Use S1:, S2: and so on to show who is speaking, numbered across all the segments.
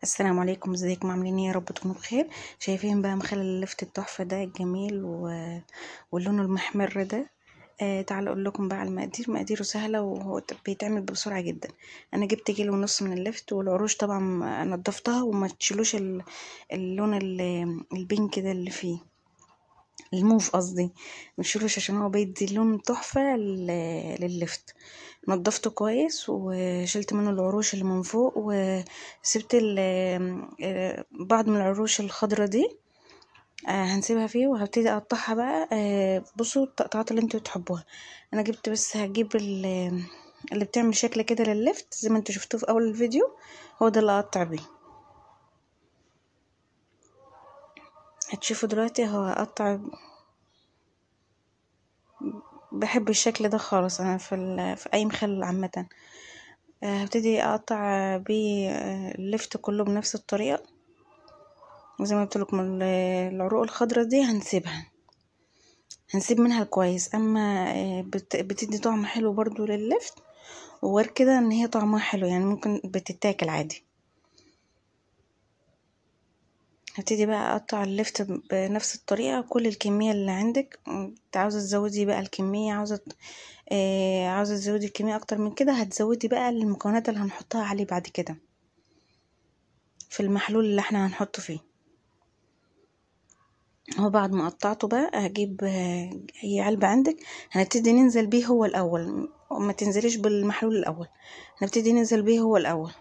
S1: السلام عليكم، ازيكم؟ عاملين ايه؟ يا رب تكونوا بخير. شايفين بقى مخلل اللفت التحفه ده الجميل واللون المحمر ده. تعالوا اقول لكم بقى على المقادير. مقاديره سهله وهو بيتعمل بسرعه جدا. انا جبت كيلو ونص من اللفت، والعروش طبعا نضفتها، وما تشيلوش اللون البينك ده اللي فيه، الموف قصدي، متشيلوش عشان هو بيدي لون تحفه لللفت. نضفته كويس وشلت منه العروش اللي من فوق، وسبت بعض من العروش الخضرة دي. هنسيبها فيه، وهبتدي اقطعها بقى. بصوا التقطيعات اللي انتوا تحبوها. انا جبت، بس هجيب اللي بتعمل شكل كده لللفت زي ما انتوا شفتوه في اول الفيديو، هو ده اللي اقطع بيه. هتشوفوا دلوقتي هو اقطع. بحب الشكل ده خالص انا في اي مخلل عامه. هبتدي اقطع بيه اللفت كله بنفس الطريقه. زي ما قلت لكم، العروق الخضراء دي هنسيب منها الكويس، اما بتدي طعم حلو برضو لللفت، وغير كده ان هي طعمها حلو، يعني ممكن بتتاكل عادي. هبتدي بقى اقطع اللفت بنفس الطريقه، كل الكميه اللي عندك. عاوزه تزودي بقى الكميه، عاوزه تزودي الكميه اكتر من كده، هتزودي بقى المكونات اللي هنحطها عليه بعد كده في المحلول اللي احنا هنحطه فيه. هو بعد ما قطعته بقى هجيب اي علبة عندك، هنبتدي ننزل بيه هو الاول. ما تنزليش بالمحلول الاول، هنبتدي ننزل بيه هو الاول.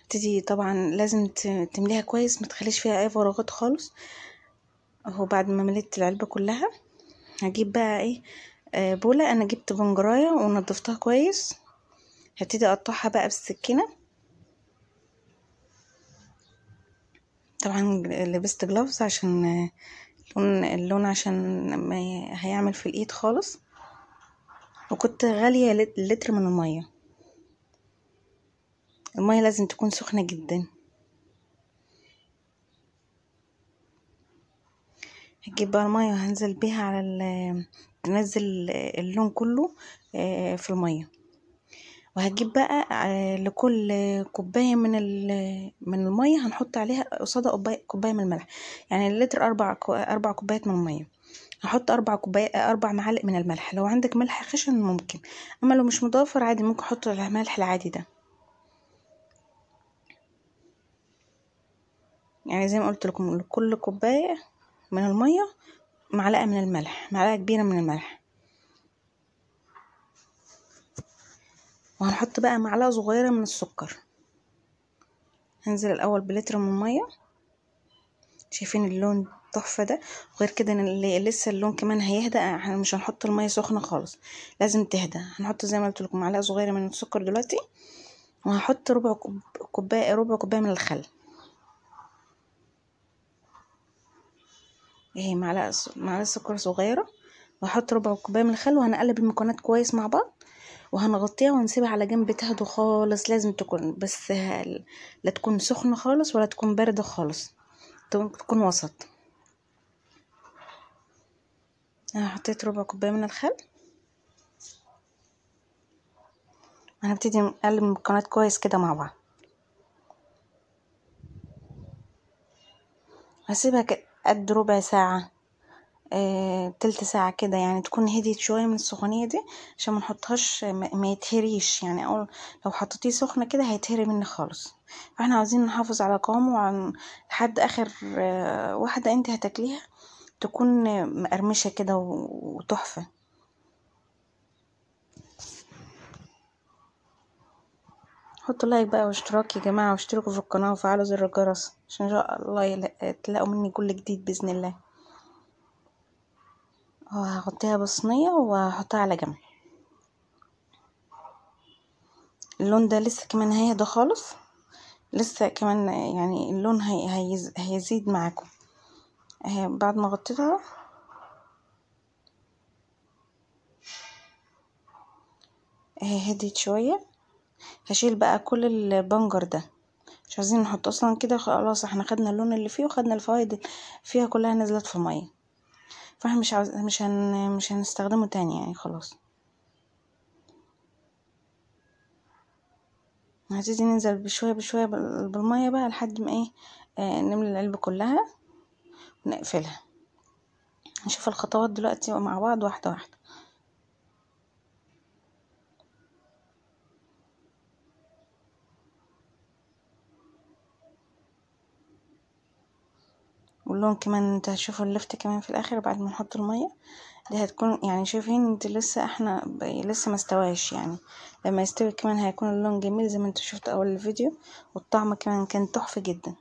S1: هبتدي طبعا لازم تمليها كويس، ما تخليش فيها اي فراغات خالص. اهو بعد ما مليت العلبة كلها، هجيب بقى ايه، بولة. انا جبت بنجراية ونضفتها كويس، هبتدي اقطعها بقى بالسكينة. طبعا لبست جلافز عشان اللون عشان ما هيعمل في الايد خالص. وكنت غالية لتر من المية لازم تكون سخنة جدا. هجيب بقى المية وهنزل بيها تنزل اللون كله في المية. وهجيب بقى لكل كوباية من المية هنحط عليها قصادها كوباية من الملح. يعني اللتر 4 كوبايات من المية، هحط 4 معالق من الملح. لو عندك ملح خشن ممكن، اما لو مش متوفر عادي ممكن احط الملح العادي ده. يعني زي ما قلت لكم، لكل كوباية من المية معلقة من الملح، معلقة كبيرة من الملح. وهنحط بقى معلقة صغيرة من السكر. هنزل الاول بلتر من المية. شايفين اللون تحفة ده؟ وغير كده اللي لسه اللون كمان هيهدى، احنا مش هنحط المية سخنة خالص، لازم تهدى. هنحط زي ما قلت لكم معلقة صغيرة من السكر دلوقتي، وهحط ربع كوباية من الخل. اهي معلقة سكر صغيرة، وهحط ربع كوباية من الخل، وهنقلب المكونات كويس مع بعض، وهنغطيها ونسيبها على جنب تهدى خالص. لازم تكون بس لا تكون سخنة خالص ولا تكون باردة خالص، تكون وسط. انا حطيت ربع كوباية من الخل. هنبتدي نقلب المكونات كويس كده مع بعض. هسيبها قد ربع ساعة، تلت ساعة كده، يعني تكون هديت شوية من السخونية دي، عشان ما نحطهاش ما يتهريش. يعني لو حطيتيه سخنة كده هيتهري مني خالص. فاحنا عاوزين نحافظ على قوامه لحد اخر واحدة انت هتاكليها تكون مقرمشة كده وتحفة. حطوا لايك بقى واشتراك يا جماعة، واشتركوا في القناة وفعلوا زر الجرس عشان ان شاء الله تلاقوا مني كل جديد بإذن الله. وهغطيها بالصينية وهحطها على جنب. اللون ده لسه كمان هيهدى خالص، لسه كمان يعني اللون هيزيد معاكم. اهي بعد ما غطيتها اهي هديت شوية. هشيل بقى كل البنجر ده، مش عايزين نحط اصلا كده. خلاص احنا خدنا اللون اللي فيه وخدنا الفوائد فيها كلها نزلت في المية، فاحنا مش هنستخدمه تاني يعني خلاص. هنبتدي ننزل بشويه بشويه بالميه بقى لحد ما ايه نملي العلبه كلها ونقفلها. هنشوف الخطوات دلوقتي مع بعض واحده واحده. واللون كمان انت هتشوفوا اللفت كمان في الاخر بعد ما نحط الميه دي هتكون يعني شايفين انت لسه احنا لسه ما استواش يعني. لما يستوي كمان هيكون اللون جميل زي ما انتوا شفتوا اول الفيديو، والطعم كمان كان تحفه جدا.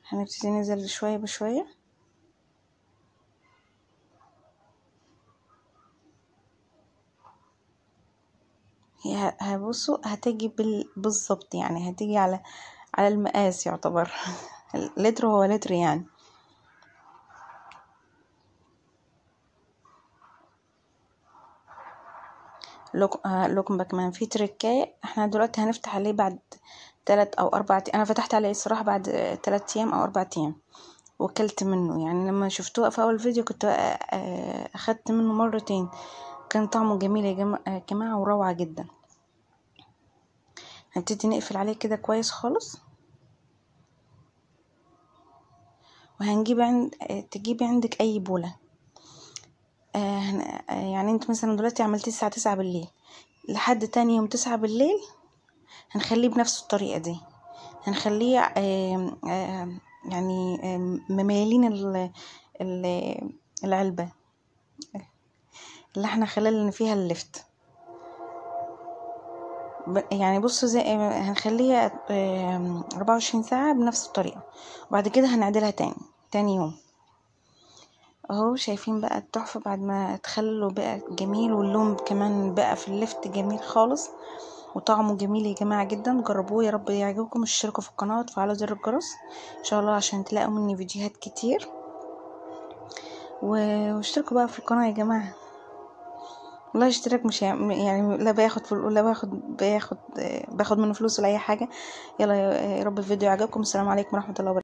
S1: هنبتدي ننزل شويه بشويه. هي هبصوا هتيجي بالظبط يعني هتيجي على المقاس يعتبر لتر هو لتر يعني. لكم بقى كمان في تركاية، احنا دلوقتي هنفتح عليه بعد 3 أو 4 انا فتحت عليه الصراحة بعد 3 ايام او 4 ايام وكلت منه. يعني لما شفتوه في اول فيديو كنت اخدت منه مرتين، كان طعمه جميل يا جماعة وروعة جدا. هنبتدي نقفل عليه كده كويس خالص. وهنجيب تجيبي عندك اي بولة. يعني انت مثلا دلوقتي عملتيه الساعة 9 بالليل لحد تاني يوم 9 بالليل هنخليه بنفس الطريقة دي. هنخليه يعني مميلين العلبة اللي احنا خلالنا فيها اللفت. يعني بصوا زي هنخليها 24 ساعة بنفس الطريقة، وبعد كده هنعدلها تاني يوم. اهو شايفين بقى التحفة بعد ما تخلوا بقى جميل، واللون كمان بقى في اللفت جميل خالص وطعمه جميل يا جماعة جدا. جربوه يا رب يعجبكم. اشتركوا في القناة وتفعلوا زر الجرس ان شاء الله عشان تلاقوا مني فيديوهات كتير. واشتركوا بقى في القناة يا جماعة. والله اشتراك مش يعني لا باخد منه فلوس ولا اي حاجة. يلا يا رب الفيديو يعجبكم. السلام عليكم ورحمة الله وبركاته.